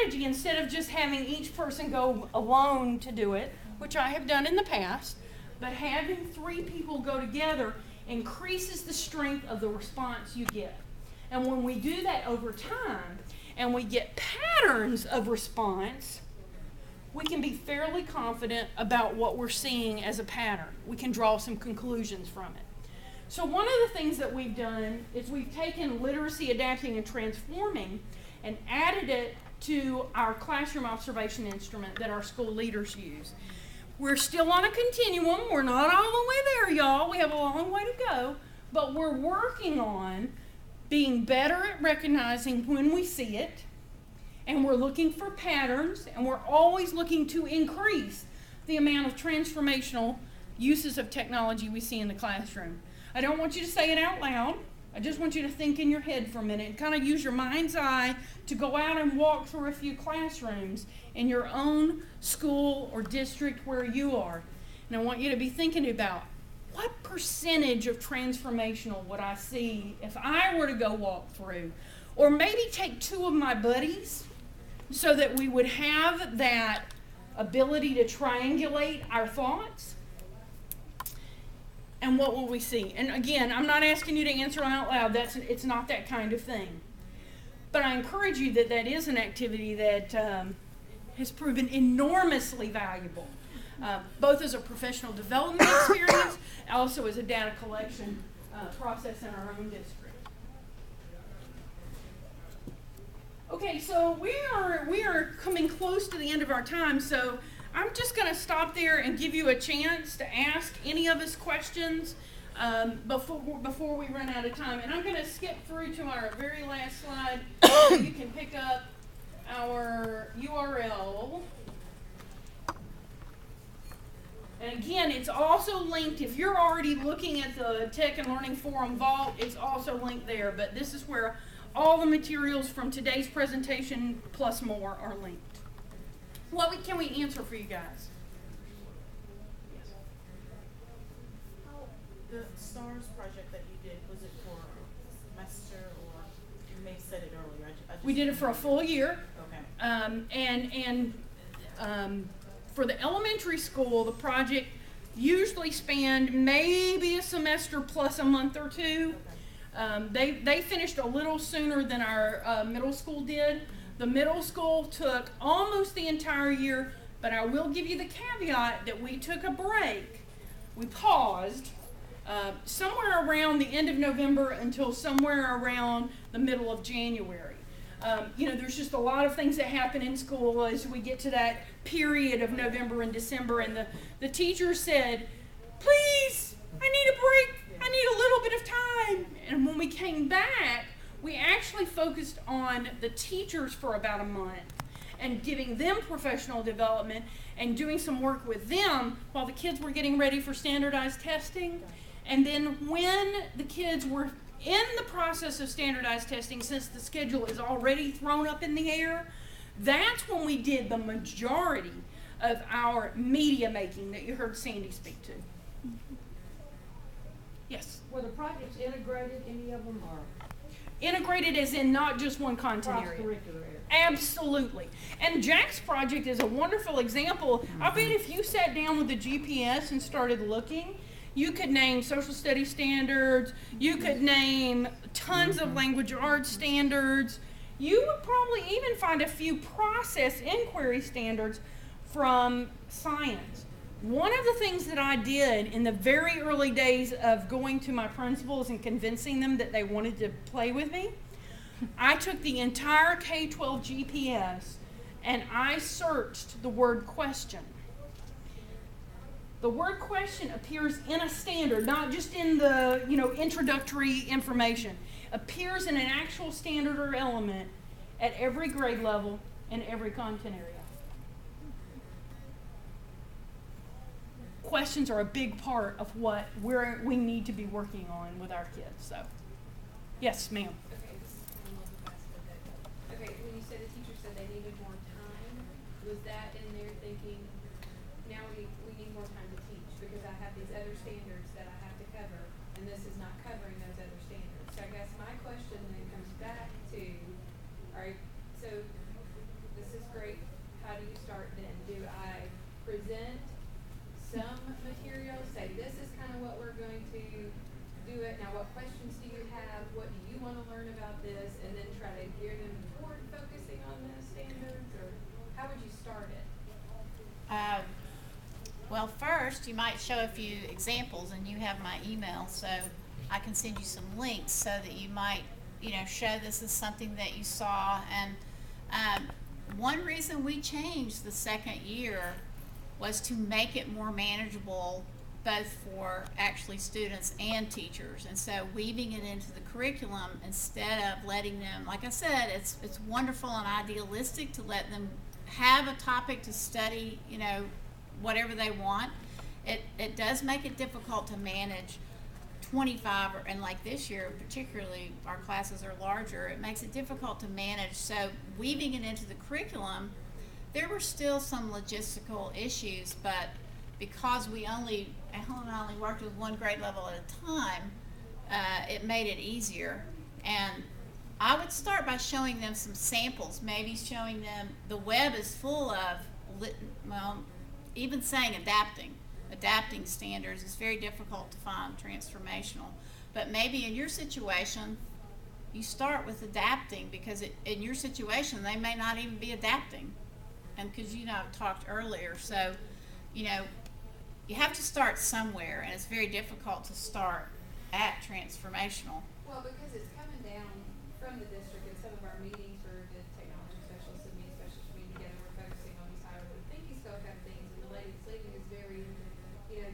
strategy, instead of just having each person go alone to do it, which I have done in the past, but having 3 people go together increases the strength of the response you get. And when we do that over time, and we get patterns of response, we can be fairly confident about what we're seeing as a pattern. We can draw some conclusions from it. So one of the things that we've done is we've taken literacy, adapting, and transforming and added it to our classroom observation instrument that our school leaders use. We're still on a continuum. We're not all the way there, y'all. We have a long way to go, but we're working on being better at recognizing when we see it, and we're looking for patterns, and we're always looking to increase the amount of transformational uses of technology we see in the classroom. I don't want you to say it out loud. I just want you to think in your head for a minute and kind of use your mind's eye to go out and walk through a few classrooms in your own school or district where you are. And I want you to be thinking about, what percentage of transformational would I see if I were to go walk through? Or maybe take 2 of my buddies so that we would have that ability to triangulate our thoughts. And what will we see? And again, I'm not asking you to answer out loud. It's not that kind of thing. But I encourage you that is an activity that has proven enormously valuable, both as a professional development experience, also as a data collection process in our own district. Okay, so we are coming close to the end of our time, so I'm just going to stop there and give you a chance to ask any of us questions before we run out of time. And I'm going to skip through to our very last slide so you can pick up our URL. And again, it's also linked. If you're already looking at the Tech and Learning Forum Vault, it's also linked there. But this is where all the materials from today's presentation plus more are linked. What can we answer for you guys? Yes. The STARS project that you did, was it for a semester, or you may have said it earlier? We did it for a full year. Okay. For the elementary school, the project usually spanned maybe a semester plus a month or 2. Okay. They finished a little sooner than our middle school did. The middle school took almost the entire year, but I will give you the caveat that we took a break. We paused somewhere around the end of November until somewhere around the middle of January. There's just a lot of things that happen in school as we get to that period of November and December, and the teacher said, please, I need a break. I need a little bit of time. And when we came back, we actually focused on the teachers for about a month and giving them professional development and doing some work with them while the kids were getting ready for standardized testing. And then when the kids were in the process of standardized testing, since the schedule is already thrown up in the air, that's when we did the majority of our media making that you heard Sandy speak to. Yes? Were the projects integrated, any of them, or? Integrated as in not just one content area. Cross-curricular area. Absolutely. And Jack's project is a wonderful example. I bet if you sat down with the GPS and started looking, you could name social studies standards, you could name tons of language arts standards, you would probably even find a few process inquiry standards from science. One of the things that I did in the very early days of going to my principals and convincing them that they wanted to play with me, I took the entire K-12 GPS and I searched the word question. The word question appears in a standard, not just in the introductory information. Appears in an actual standard or element at every grade level and every content area. Questions are a big part of what we need to be working on with our kids. So, yes, ma'am. Okay, when you said the teacher said they needed more time, was that in there thinking, now we need more time to teach because I have these other standards that I have to cover, and this is not covering those other standards. So I guess my question then comes back to, all right, so this is present some material, say this is kind of what we're going to do it. Now, what questions do you have? What do you want to learn about this? And then try to gear them toward focusing on the standards, or how would you start it? Well, first, you might show a few examples, and you have my email, so I can send you some links so that you might, show this is something that you saw. And one reason we changed the second year was to make it more manageable both for actually students and teachers. And so weaving it into the curriculum instead of letting them, like I said, it's wonderful and idealistic to let them have a topic to study, whatever they want. It does make it difficult to manage 25, and like this year particularly, our classes are larger. It makes it difficult to manage. So weaving it into the curriculum, there were still some logistical issues, but because Helen and I only worked with one grade level at a time, it made it easier. And I would start by showing them some samples, maybe showing them the web is full of, even saying adapting standards is very difficult to find transformational. But maybe in your situation, you start with adapting, because in your situation, they may not even be adapting. And because, I've talked earlier, so, you have to start somewhere, and it's very difficult to start at transformational. Well, because it's coming down from the district, in some of our meetings for the technology specialists and me specialists being together, we're focusing on these higher order thinking skill kind of things, and the lady sleeping is very,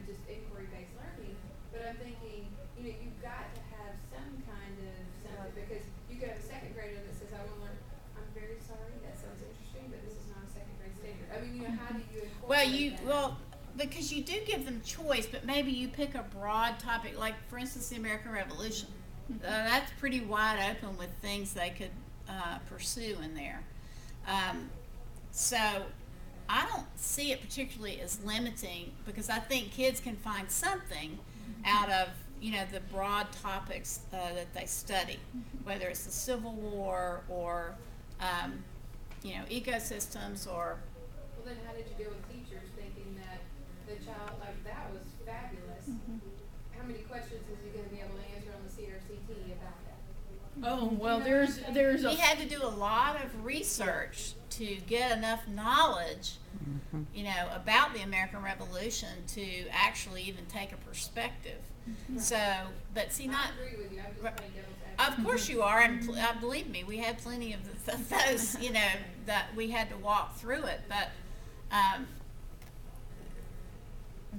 just inquiry-based learning. But I'm thinking, you've got to have some kind of something, because you could have a second grader that says, I want to learn. I'm very sorry, that sounds interesting, but this is not a second grade standard. I mean, how do you incorporate that? Because you do give them choice, but maybe you pick a broad topic, like for instance the American Revolution. That's pretty wide open with things they could pursue in there. So I don't see it particularly as limiting, because I think kids can find something out of the broad topics that they study, whether it's the Civil War or ecosystems or. Well, then how did you deal with teachers thinking that the child, like, that was fabulous? How many questions is he going to be able to answer on the CRCT about that? Oh, well, there's He had to do a lot of research to get enough knowledge, about the American Revolution to actually even take a perspective. So, but see, I agree with you. I'm just playing devil's advocate. of course you are, and believe me, we had plenty of those, that we had to walk through it. But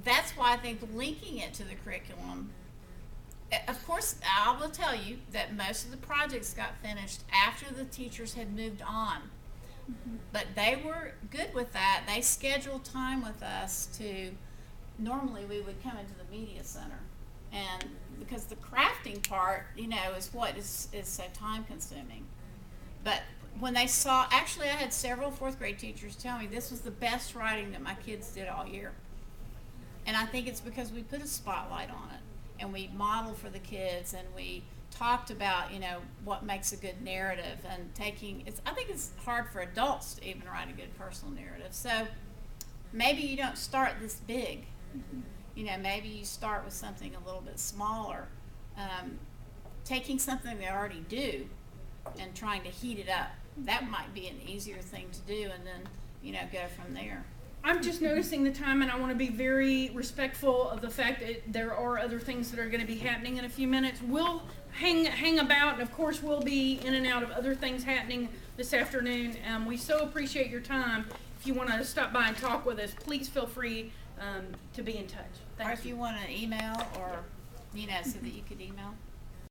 that's why I think linking it to the curriculum. Of course, I will tell you that most of the projects got finished after the teachers had moved on. But they were good with that. They scheduled time with us to, normally we would come into the media center. And because the crafting part, is what is so time consuming. But when they saw, actually I had several fourth grade teachers tell me this was the best writing that my kids did all year. And I think it's because we put a spotlight on it, and we modeled for the kids, and we talked about, what makes a good narrative, and I think it's hard for adults to even write a good personal narrative. So maybe you don't start this big. Maybe you start with something a little bit smaller, taking something they already do and trying to heat it up. That might be an easier thing to do, and then, go from there. I'm just noticing the time, and I want to be very respectful of the fact that there are other things that are going to be happening in a few minutes. We'll hang about, and of course we'll be in and out of other things happening this afternoon. We so appreciate your time. If you want to stop by and talk with us, please feel free to be in touch. Or if you want an email, or so that you could email.